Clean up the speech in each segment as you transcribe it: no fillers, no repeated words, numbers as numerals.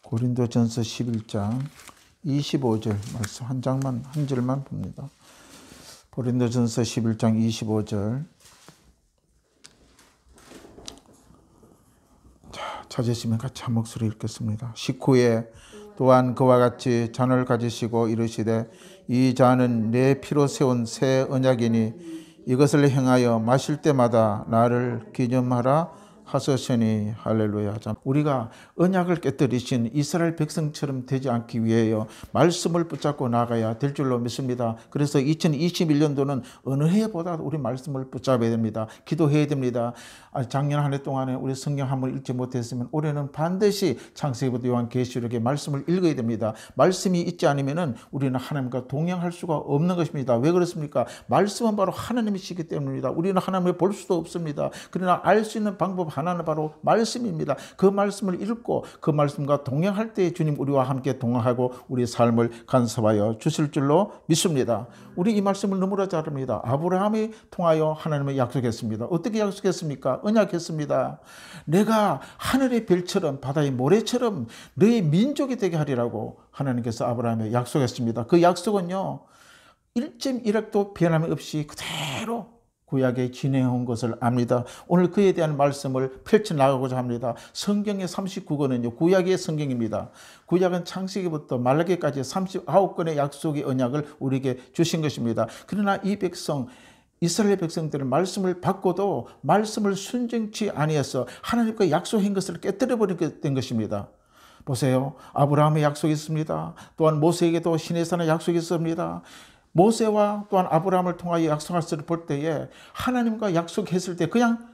고린도전서 11장 25절 말씀 한 절만 봅니다. 고린도전서 11장 25절. 찾으시면 같이 한 목소리 읽겠습니다. 식후에 또한 그와 같이 잔을 가지시고 이르시되 이 잔은 내 피로 세운 새 언약이니 이것을 행하여 마실 때마다 나를 기념하라 하소서니. 할렐루야. 우리가 언약을 깨뜨리신 이스라엘 백성처럼 되지 않기 위해요. 말씀을 붙잡고 나가야 될 줄로 믿습니다. 그래서 2021년도는 어느 해보다 우리 말씀을 붙잡아야 됩니다. 기도해야 됩니다. 작년 한 해 동안에 우리 성경 한번 읽지 못했으면 올해는 반드시 창세기부터 요한계시록의 말씀을 읽어야 됩니다. 말씀이 있지 않으면 우리는 하나님과 동행할 수가 없는 것입니다. 왜 그렇습니까? 말씀은 바로 하나님이시기 때문입니다. 우리는 하나님을 볼 수도 없습니다. 그러나 알 수 있는 방법 하나는 바로 말씀입니다. 그 말씀을 읽고 그 말씀과 동행할 때 주님 우리와 함께 동행하고 우리의 삶을 간섭하여 주실 줄로 믿습니다. 우리 이 말씀을 너무나 잘 압니다. 아브라함이 통하여 하나님을 약속했습니다. 어떻게 약속했습니까? 언약했습니다. 내가 하늘의 별처럼 바다의 모래처럼 너의 민족이 되게 하리라고 하나님께서 아브라함에 약속했습니다. 그 약속은요 1.1억도 변함이 없이 그대로 구약에 진행한 것을 압니다. 오늘 그에 대한 말씀을 펼쳐나가고자 합니다. 성경의 39권은요 구약의 성경입니다. 구약은 창세기부터 말라기까지 39권의 약속의 언약을 우리에게 주신 것입니다. 그러나 이 백성 이스라엘 백성들은 말씀을 받고도 말씀을 순종치 아니해서 하나님과 약속한 것을 깨뜨려버리게 된 것입니다. 보세요. 아브라함의 약속이 있습니다. 또한 모세에게도 시내산의 약속이 있습니다. 모세와 또한 아브라함을 통하여 약속할 것을 볼 때에 하나님과 약속했을 때 그냥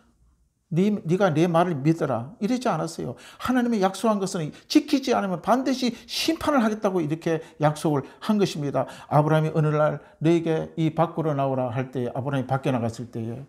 네가 내 말을 믿어라 이러지 않았어요. 하나님이 약속한 것은 지키지 않으면 반드시 심판을 하겠다고 이렇게 약속을 한 것입니다. 아브라함이 어느 날 너에게 이 밖으로 나오라 할 때 아브라함이 밖에 나갔을 때에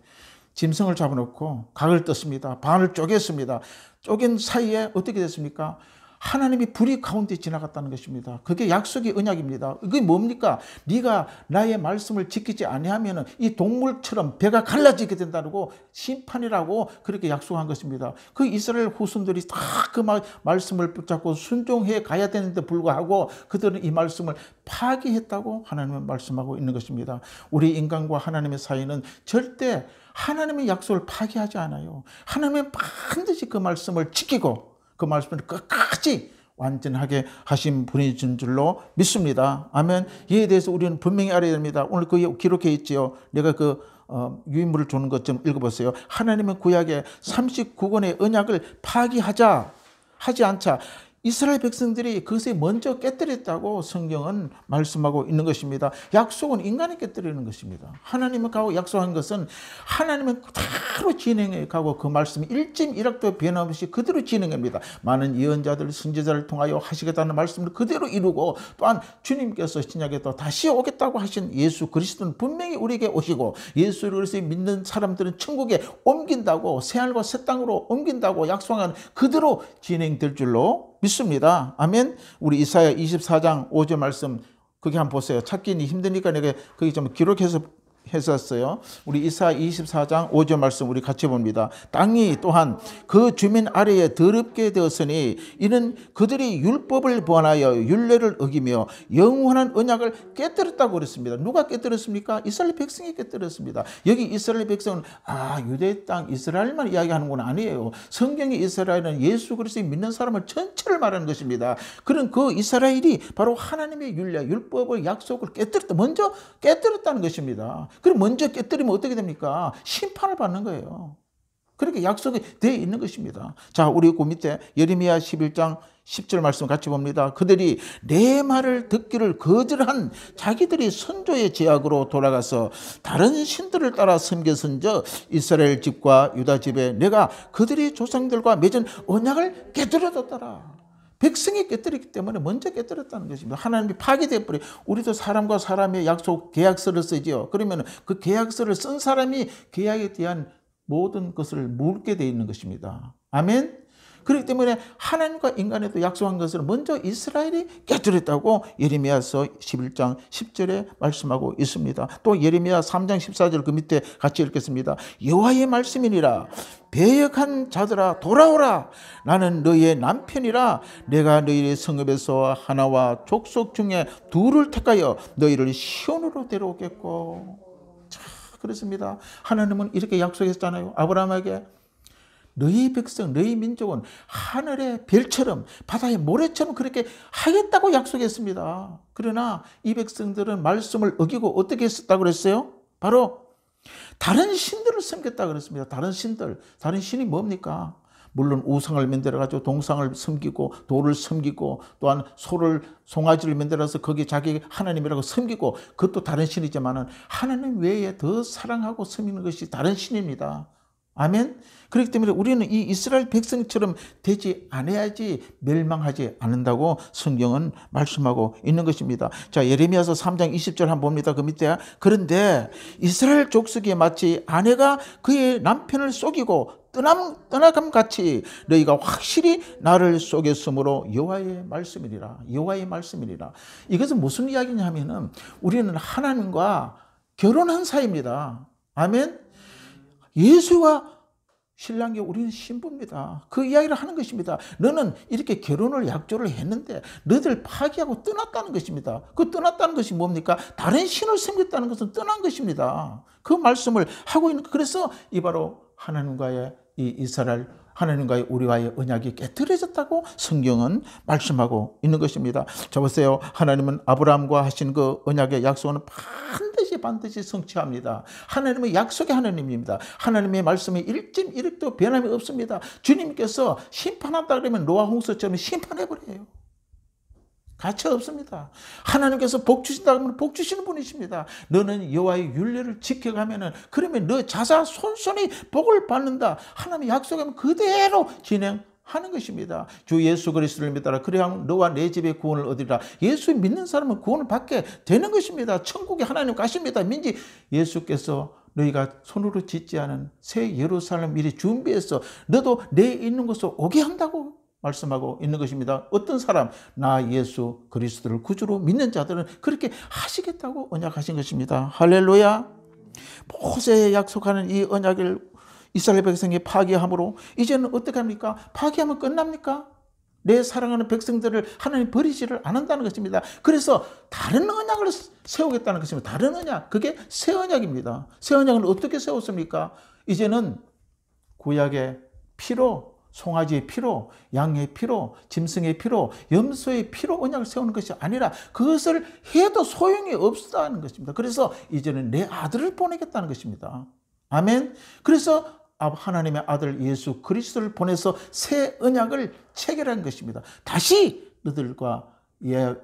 짐승을 잡아놓고 각을 떴습니다. 반을 쪼갰습니다. 쪼갠 사이에 어떻게 됐습니까? 하나님이 불이 가운데 지나갔다는 것입니다. 그게 약속의 언약입니다. 그게 뭡니까? 네가 나의 말씀을 지키지 아니하면 이 동물처럼 배가 갈라지게 된다고 심판이라고 그렇게 약속한 것입니다. 그 이스라엘 후손들이 다 그 말씀을 붙잡고 순종해 가야 되는데 불구하고 그들은 이 말씀을 파기했다고 하나님은 말씀하고 있는 것입니다. 우리 인간과 하나님의 사이는 절대 하나님의 약속을 파기하지 않아요. 하나님은 반드시 그 말씀을 지키고 그 말씀을 끝까지 완전하게 하신 분이신 줄로 믿습니다. 아멘. 이에 대해서 우리는 분명히 알아야 됩니다. 오늘 그 기록해 있지요. 내가 그 유인물을 주는 것 좀 읽어보세요. 하나님은 구약의 39권의 언약을 하지 않자 이스라엘 백성들이 그것에 먼저 깨뜨렸다고 성경은 말씀하고 있는 것입니다. 약속은 인간이 깨뜨리는 것입니다. 하나님은 가고 약속한 것은 하나님은 그대로 진행해 가고 그 말씀이 1.1억도 변함없이 그대로 진행합니다. 많은 예언자들, 선지자를 통하여 하시겠다는 말씀을 그대로 이루고 또한 주님께서 신약에 또 다시 오겠다고 하신 예수 그리스도는 분명히 우리에게 오시고 예수 그리스도를 믿는 사람들은 천국에 옮긴다고 새하늘과 새 땅으로 옮긴다고 약속한 그대로 진행될 줄로 믿습니다. 아멘. 우리 이사야 24장 5절 말씀 그게 한번 보세요. 찾기는 힘드니까 내가 거기 좀 기록해서 했었어요. 우리 이사야 24장 5절 말씀 우리 같이 봅니다. 땅이 또한 그 주민 아래에 더럽게 되었으니 이는 그들이 율법을 번하여 율례를 어기며 영원한 언약을 깨뜨렸다고 그랬습니다. 누가 깨뜨렸습니까? 이스라엘 백성이 깨뜨렸습니다. 여기 이스라엘 백성은 유대 땅 이스라엘만 이야기하는 건 아니에요. 성경의 이스라엘은 예수 그리스도 믿는 사람을 전체를 말하는 것입니다. 그런 그 이스라엘이 바로 하나님의 율례, 율법을 약속을 먼저 깨뜨렸다는 것입니다. 그럼 먼저 깨뜨리면 어떻게 됩니까? 심판을 받는 거예요. 그렇게 약속이 되어 있는 것입니다. 자, 우리 그 밑에 예레미야 11장 10절 말씀 같이 봅니다. 그들이 내 말을 듣기를 거절한 자기들이 선조의 제약으로 돌아가서 다른 신들을 따라 섬겼은저 이스라엘 집과 유다 집에 내가 그들이 조상들과 맺은 언약을 깨뜨려뒀더라. 백성이 깨뜨렸기 때문에 먼저 깨뜨렸다는 것입니다. 하나님이 파괴되어 버려. 우리도 사람과 사람의 약속 계약서를 쓰지요. 그러면 그 계약서를 쓴 사람이 계약에 대한 모든 것을 묻게 되어 있는 것입니다. 아멘. 그렇기 때문에 하나님과 인간에도 약속한 것을 먼저 이스라엘이 깨뜨렸다고 예레미야서 11장 10절에 말씀하고 있습니다. 또 예레미야 3장 14절 그 밑에 같이 읽겠습니다. 여호와의 말씀이니라. 배역한 자들아 돌아오라. 나는 너희의 남편이라. 내가 너희의 성읍에서 하나와 족속 중에 둘을 택하여 너희를 시온으로 데려오겠고. 자, 그렇습니다. 하나님은 이렇게 약속했잖아요. 아브라함에게 너희 백성, 너희 민족은 하늘의 별처럼 바다의 모래처럼 그렇게 하겠다고 약속했습니다. 그러나 이 백성들은 말씀을 어기고 어떻게 했었다고 그랬어요? 바로 다른 신들을 섬겼다고 그랬습니다. 다른 신이 뭡니까? 물론 우상을 만들어가지고 동상을 섬기고 돌을 섬기고 또한 송아지를 만들어서 거기 자기 하나님이라고 섬기고 그것도 다른 신이지만은 하나님 외에 더 사랑하고 섬기는 것이 다른 신입니다. 아멘. 그렇기 때문에 우리는 이 이스라엘 백성처럼 되지 않아야지 멸망하지 않는다고 성경은 말씀하고 있는 것입니다. 자, 예레미야서 3장 20절 한번 봅니다. 그 밑에. 그런데 이스라엘 족속이 마치 아내가 그의 남편을 속이고 떠나감 같이 너희가 확실히 나를 속였으므로 여호와의 말씀이니라. 여호와의 말씀이니라. 이것은 무슨 이야기냐면은 우리는 하나님과 결혼한 사이입니다. 아멘. 예수와 신랑이 우리는 신부입니다. 그 이야기를 하는 것입니다. 너는 이렇게 결혼을 약조를 했는데 너희들 파기하고 떠났다는 것입니다. 그 떠났다는 것이 뭡니까? 다른 신을 섬겼다는 것은 떠난 것입니다. 그 말씀을 하고 있는, 그래서 이 바로 하나님과의 이 이스라엘, 하나님과의 우리와의 언약이 깨뜨려졌다고 성경은 말씀하고 있는 것입니다. 자, 보세요. 하나님은 아브라함과 하신 그 언약의 약속은 반드시 성취합니다. 하나님은 약속의 하나님입니다. 하나님의 말씀에 일점 일획도 변함이 없습니다. 주님께서 심판한다 그러면 노아 홍수처럼 심판해버려요. 가차 없습니다. 하나님께서 복 주신다 그러면 복 주시는 분이십니다. 너는 여호와의 율례를 지켜가면은 그러면 너 자자 손손이 복을 받는다. 하나님의 약속하면 그대로 진행하는 것입니다. 주 예수 그리스도를 믿어라. 그래야 너와 내 집에 구원을 얻으리라. 예수 믿는 사람은 구원을 받게 되는 것입니다. 천국에 하나님 가십니다. 민지 예수께서 너희가 손으로 짓지 않은 새 예루살렘 미리 준비해서 너도 내 있는 곳으로 오게 한다고 말씀하고 있는 것입니다. 어떤 사람? 나 예수 그리스도를 구주로 믿는 자들은 그렇게 하시겠다고 언약하신 것입니다. 할렐루야. 모세에 약속하는 이 언약을 이스라엘 백성이 파기함으로 이제는 어떻게 합니까? 파기하면 끝납니까? 내 사랑하는 백성들을 하나님 버리지를 않는다는 것입니다. 그래서 다른 언약을 세우겠다는 것입니다. 다른 언약, 그게 새 언약입니다. 새 언약은 어떻게 세웠습니까? 이제는 구약의 피로, 송아지의 피로, 양의 피로, 짐승의 피로, 염소의 피로 언약을 세우는 것이 아니라 그것을 해도 소용이 없다는 것입니다. 그래서 이제는 내 아들을 보내겠다는 것입니다. 아멘. 그래서 하나님의 아들 예수 그리스도를 보내서 새 언약을 체결한 것입니다. 다시 너들과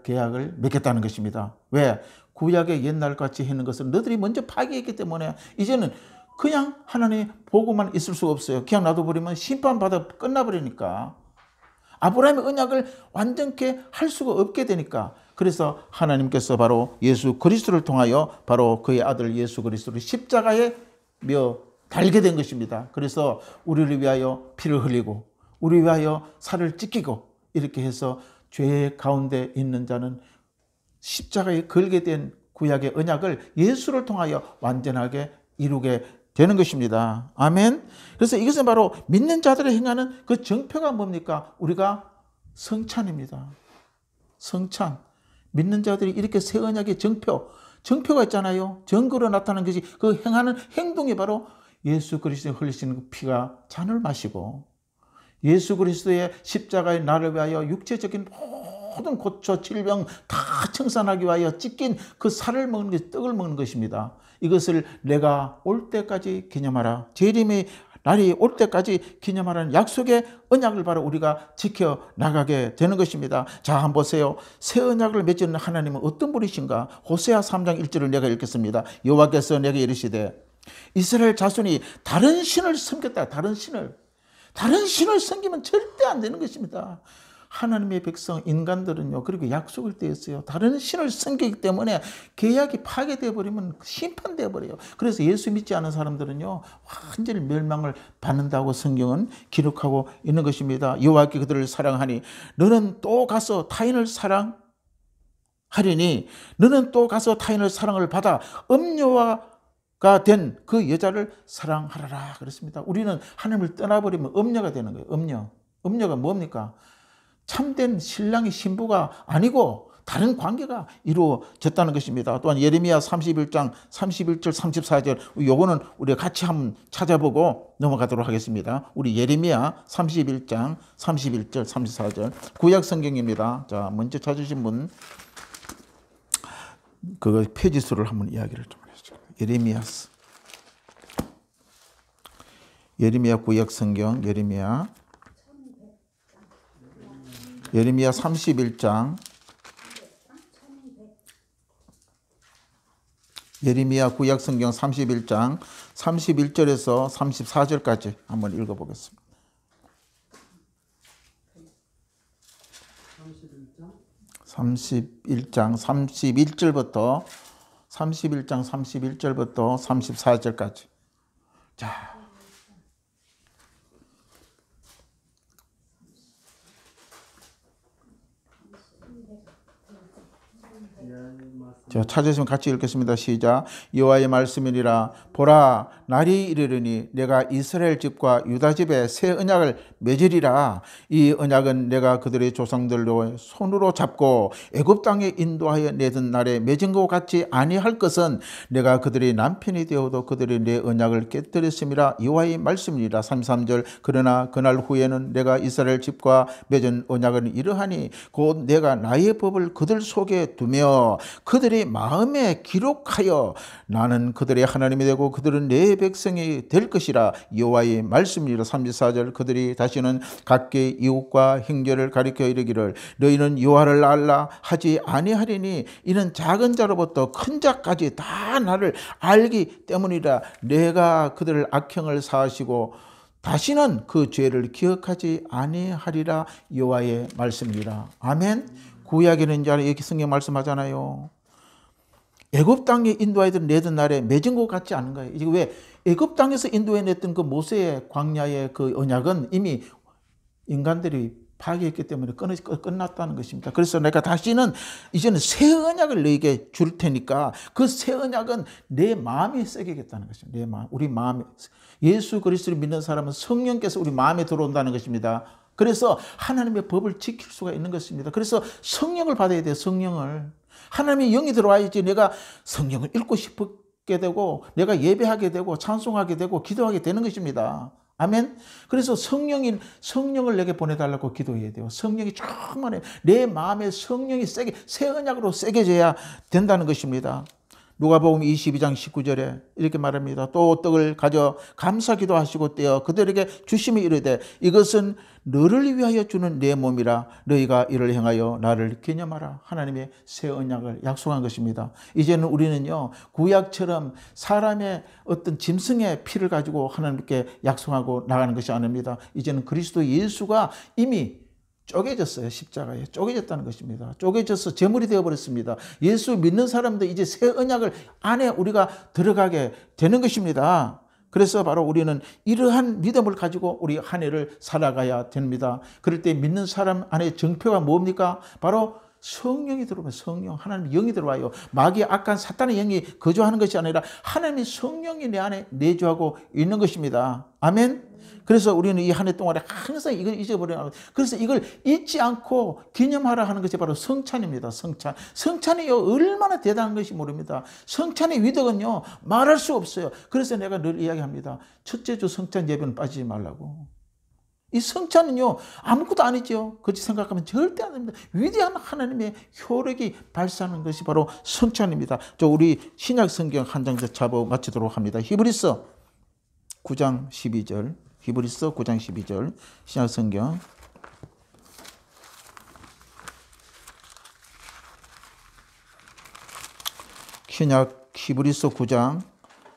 계약을 맺겠다는 것입니다. 왜? 구약의 옛날같이 하는 것은 너들이 먼저 파기했기 때문에 이제는 그냥 하나님의 보고만 있을 수가 없어요. 그냥 놔둬버리면 심판받아 끝나버리니까. 아브라함의 언약을 완전케 할 수가 없게 되니까. 그래서 하나님께서 바로 예수 그리스도를 통하여 바로 그의 아들 예수 그리스도를 십자가에 달게 된 것입니다. 그래서 우리를 위하여 피를 흘리고 우리 위하여 살을 찢기고 이렇게 해서 죄 가운데 있는 자는 십자가에 걸게 된 구약의 언약을 예수를 통하여 완전하게 이루게 되는 것입니다. 아멘. 그래서 이것은 바로 믿는 자들이 행하는 그 정표가 뭡니까? 우리가 성찬입니다. 성찬. 믿는 자들이 이렇게 새 언약의 정표가 있잖아요. 증거로 나타나는 것이 그 행하는 행동이 바로 예수 그리스도의 흘리시는 그 피가 잔을 마시고 예수 그리스도의 십자가의 나를 위하여 육체적인 모든 고초, 질병 다 청산하기 위하여 찢긴 그 살을 먹는 것이 떡을 먹는 것입니다. 이것을 내가 올 때까지 기념하라. 재림의 날이 올 때까지 기념하라는 약속의 언약을 바로 우리가 지켜나가게 되는 것입니다. 자, 한번 보세요. 새 언약을 맺는 하나님은 어떤 분이신가? 호세아 3장 1절을 내가 읽겠습니다. 여호와께서 내게 이르시되 이스라엘 자손이 다른 신을 섬겼다. 다른 신을 섬기면 절대 안 되는 것입니다. 하나님의 백성 인간들은요, 그리고 약속을 떼었어요. 다른 신을 섬기기 때문에 계약이 파괴되어 버리면 심판되어 버려요. 그래서 예수 믿지 않은 사람들은요, 완전히 멸망을 받는다고 성경은 기록하고 있는 것입니다. 여호와께 그들을 사랑하니 너는 또 가서 타인을 사랑하리니 너는 또 가서 타인을 사랑을 받아 음녀가 된 그 여자를 사랑하라라 그랬습니다. 우리는 하나님을 떠나버리면 음녀가 되는 거예요. 음녀가 뭡니까? 참된 신랑이 신부가 아니고 다른 관계가 이루어졌다는 것입니다. 또한 예레미야 31장 31절 34절 요거는 우리가 같이 한번 찾아보고 넘어가도록 하겠습니다. 우리 예레미야 31장 31절 34절 구약 성경입니다. 자, 먼저 찾으신 분 그 페이지 수를 한번 이야기를 좀 해주죠. 예레미야 구약 성경 예레미야 31장 예레미야 구약 성경 31장 31절에서 34절까지 한번 읽어보겠습니다. 31장 31절부터 34절까지. 자, 찾으시면 같이 읽겠습니다. 시작. 여호와의 말씀이니라. 보라, 날이 이르르니 내가 이스라엘 집과 유다 집에 새 언약을 맺으리라. 이 언약은 내가 그들의 조상들로 손으로 잡고 애굽 땅에 인도하여 내던 날에 맺은 것 같지 아니할 것은 내가 그들의 남편이 되어도 그들이 내 언약을 깨뜨렸음이라. 여호와의 말씀이니라. 33절. 그러나 그날 후에는 내가 이스라엘 집과 맺은 언약은 이러하니 곧 내가 나의 법을 그들 속에 두며 그들의 마음에 기록하여 나는 그들의 하나님이 되고 그들은 내 백성이 될 것이라. 여호와의 말씀이라. 34절. 그들이 다시는 각기 이웃과 형제를 가리켜 이르기를 너희는 여호와를 알라 하지 아니하리니 이는 작은 자로부터 큰 자까지 다 나를 알기 때문이라. 내가 그들을 악행을 사하시고 다시는 그 죄를 기억하지 아니하리라. 여호와의 말씀이라. 아멘. 구약에는 이제 이렇게 성경 말씀하잖아요. 애굽 땅에 인도하여 내던 날에 맺은 것 같지 않은 거예요. 이게 왜 애굽 땅에서 인도해 냈던 그 모세의 광야의 그 언약은 이미 인간들이 파괴했기 때문에 끝났다는 것입니다. 그래서 내가 다시는 이제는 새 언약을 너에게 줄 테니까 그 새 언약은 내 마음에 새기겠다는 것입니다. 내 마음, 우리 마음에. 예수 그리스도를 믿는 사람은 성령께서 우리 마음에 들어온다는 것입니다. 그래서 하나님의 법을 지킬 수가 있는 것입니다. 그래서 성령을 받아야 돼요. 성령을. 하나님의 영이 들어와야지 내가 성령을 읽고 싶게 되고 내가 예배하게 되고 찬송하게 되고 기도하게 되는 것입니다. 아멘. 그래서 성령을 내게 보내달라고 기도해야 돼요. 성령이 충만해. 내 마음에 성령이 세게 새 언약으로 새겨져야 된다는 것입니다. 누가복음 22장 19절에 이렇게 말합니다. 또 떡을 가져 감사 기도하시고 떼어 그들에게 주시며 이르되 이것은 너를 위하여 주는 내 몸이라. 너희가 이를 행하여 나를 기념하라. 하나님의 새 언약을 약속한 것입니다. 이제는 우리는요, 구약처럼 사람의 어떤 짐승의 피를 가지고 하나님께 약속하고 나가는 것이 아닙니다. 이제는 그리스도 예수가 이미 쪼개졌어요. 십자가에 쪼개졌다는 것입니다. 쪼개져서 제물이 되어버렸습니다. 예수 믿는 사람들 이제 새 언약을 안에 우리가 들어가게 되는 것입니다. 그래서 바로 우리는 이러한 믿음을 가지고 우리 한 해를 살아가야 됩니다. 그럴 때 믿는 사람 안에 정표가 뭡니까? 바로 성령이 들어오면 성령, 하나님의 영이 들어와요. 마귀의 악한 사탄의 영이 거주하는 것이 아니라 하나님의 성령이 내 안에 내주하고 있는 것입니다. 아멘. 그래서 우리는 이 한 해 동안에 항상 이걸 잊어버려요. 그래서 이걸 잊지 않고 기념하라 하는 것이 바로 성찬입니다. 성찬. 성찬이요, 얼마나 대단한 것이 모릅니다. 성찬의 위덕은요, 말할 수 없어요. 그래서 내가 늘 이야기합니다. 첫째 주 성찬 예배는 빠지지 말라고. 이 성찬은요, 아무것도 아니죠. 그렇게 생각하면 절대 안 됩니다. 위대한 하나님의 효력이 발산하는 것이 바로 성찬입니다. 우리 신약 성경 한 장 더 잡아 마치도록 합니다. 히브리서 9장 12절. 히브리서 9장 12절. 신약 성경. 신약 히브리서 9장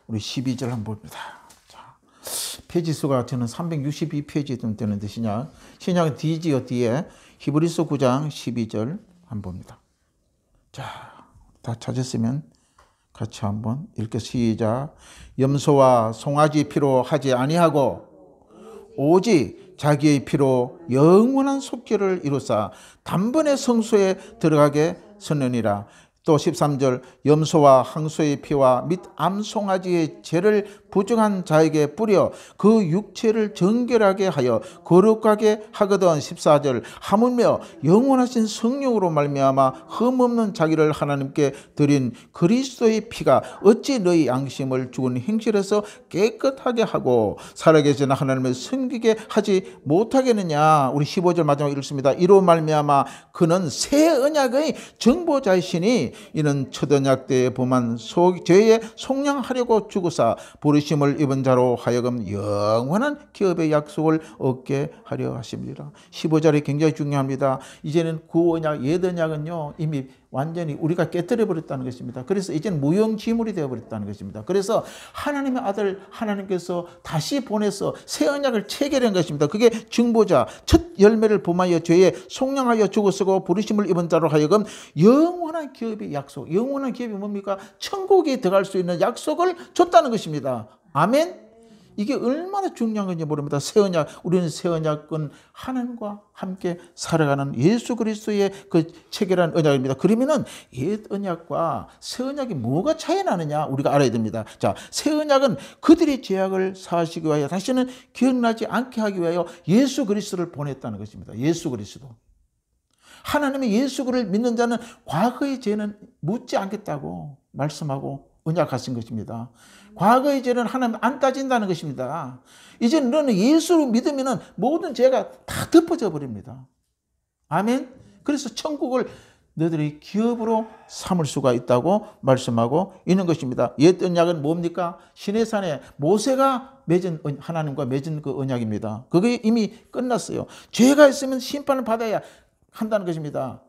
우리 12절 한번 봅니다. 자, 페이지 수가 저는 362페이지 좀 되는데 신약은 D지요, D에. 히브리서 9장 12절 한번 봅니다. 자, 다 찾았으면 같이 한번 읽게 시작. 염소와 송아지 피로 하지 아니하고 오직 자기의 피로 영원한 속죄를 이루사 단번에 성소에 들어가게 섰느니라. 또 13절 염소와 항소의 피와 및 암송아지의 죄를 부정한 자에게 뿌려 그 육체를 정결하게 하여 거룩하게 하거든. 14절 하물며 영원하신 성령으로 말미암아 흠없는 자기를 하나님께 드린 그리스도의 피가 어찌 너희 양심을 죽은 행실에서 깨끗하게 하고 살아계신 하나님을 섬기게 하지 못하겠느냐. 우리 15절 마지막 읽습니다. 이로 말미암아 그는 새 언약의 정보자이시니 이는 첫 언약 때에 범한 죄에 속량하려고 죽으사 부르심을 입은 자로 하여금 영원한 기업의 약속을 얻게 하려 하십니다. 15절이 굉장히 중요합니다. 이제는 구언약, 옛 언약은요 이미 완전히 우리가 깨뜨려 버렸다는 것입니다. 그래서 이제는 무용지물이 되어 버렸다는 것입니다. 그래서 하나님의 아들 하나님께서 다시 보내서 새 언약을 체결한 것입니다. 그게 증보자, 첫 열매를 범하여 죄에 속량하여 죽었고 부르심을 입은 자로 하여금 영원한 기업의 약속. 영원한 기업이 뭡니까? 천국에 들어갈 수 있는 약속을 줬다는 것입니다. 아멘. 이게 얼마나 중요한 건지 모릅니다. 새 언약, 우리는 새 언약은 하나님과 함께 살아가는 예수 그리스도의 그 체결한 언약입니다. 그러면은 옛 언약과 새 언약이 뭐가 차이 나느냐 우리가 알아야 됩니다. 자, 새 언약은 그들의 죄악을 사하시기 위하여 다시는 기억나지 않게 하기 위하여 예수 그리스도를 보냈다는 것입니다. 예수 그리스도. 하나님의 예수 그리스도를 믿는 자는 과거의 죄는 묻지 않겠다고 말씀하고 언약하신 것입니다. 과거의 죄는 하나님 안 따진다는 것입니다. 이제 너는 예수를 믿으면 모든 죄가 다 덮어져 버립니다. 아멘. 그래서 천국을 너희들의 기업으로 삼을 수가 있다고 말씀하고 있는 것입니다. 옛 언약은 뭡니까? 시내산에 모세가 맺은 하나님과 맺은 그 언약입니다. 그게 이미 끝났어요. 죄가 있으면 심판을 받아야 한다는 것입니다.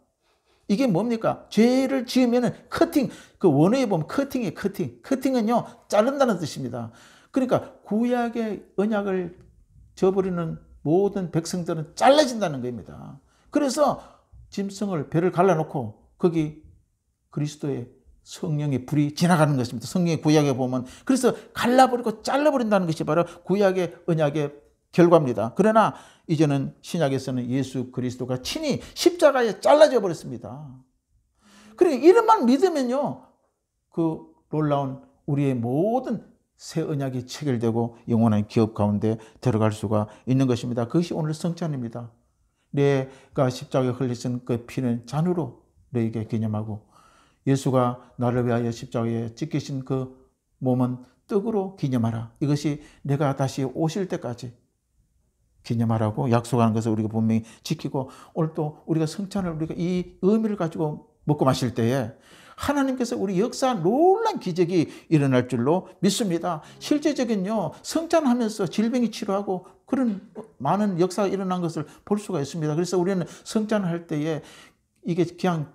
이게 뭡니까? 죄를 지으면은 커팅, 그 원어에 보면 커팅이에요, 커팅. 커팅은요, 자른다는 뜻입니다. 그러니까 구약의 언약을 저버리는 모든 백성들은 잘라진다는 겁니다. 그래서 짐승을 배를 갈라놓고 거기 그리스도의 성령의 불이 지나가는 것입니다. 성령의 구약에 보면. 그래서 갈라버리고 잘라버린다는 것이 바로 구약의 언약의 결과입니다. 그러나 이제는 신약에서는 예수 그리스도가 친히 십자가에 잘라져 버렸습니다. 그러니까 이름만 믿으면요, 그 놀라운 우리의 모든 새 언약이 체결되고 영원한 기업 가운데 들어갈 수가 있는 것입니다. 그것이 오늘 성찬입니다. 내가 십자가에 흘리신 그 피는 잔으로 너에게 기념하고 예수가 나를 위하여 십자가에 찢기신 그 몸은 떡으로 기념하라. 이것이 내가 다시 오실 때까지 기념하라고 약속하는 것을 우리가 분명히 지키고, 오늘 또 우리가 성찬을 우리가 이 의미를 가지고 먹고 마실 때에 하나님께서 우리 역사 놀란 기적이 일어날 줄로 믿습니다. 실제적인요, 성찬하면서 질병이 치료하고 그런 많은 역사가 일어난 것을 볼 수가 있습니다. 그래서 우리는 성찬할 때에 이게 그냥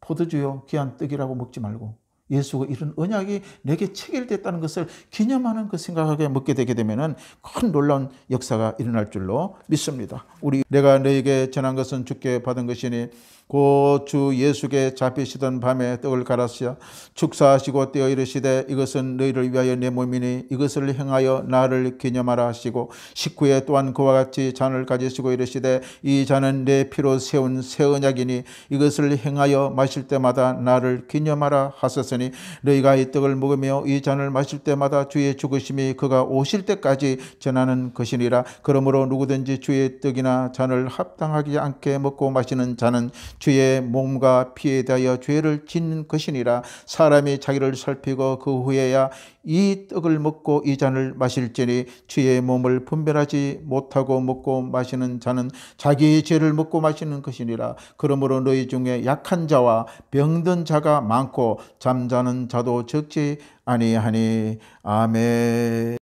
포도주요, 귀한 떡이라고 먹지 말고 예수가 이런 언약이 내게 체결됐다는 것을 기념하는 그 생각하게 먹게 되게 되면은 큰 놀라운 역사가 일어날 줄로 믿습니다. 내가 너에게 전한 것은 주께 받은 것이니 곧 주 예수께 잡히시던 밤에 떡을 갈았으여 축사하시고 떼어 이르시되 이것은 너희를 위하여 내 몸이니 이것을 행하여 나를 기념하라 하시고, 식후에 또한 그와 같이 잔을 가지시고 이르시되 이 잔은 내 피로 세운 새 언약이니 이것을 행하여 마실 때마다 나를 기념하라 하셨으니 너희가 이 떡을 먹으며 이 잔을 마실 때마다 주의 죽으심이 그가 오실 때까지 전하는 것이니라. 그러므로 누구든지 주의 떡이나 잔을 합당하지 않게 먹고 마시는 자는 주의 몸과 피에 대하여 죄를 짓는 것이니라. 사람이 자기를 살피고 그 후에야 이 떡을 먹고 이 잔을 마실지니 주의 몸을 분별하지 못하고 먹고 마시는 자는 자기의 죄를 먹고 마시는 것이니라. 그러므로 너희 중에 약한 자와 병든 자가 많고 잠자는 자도 적지 아니하니. 아멘.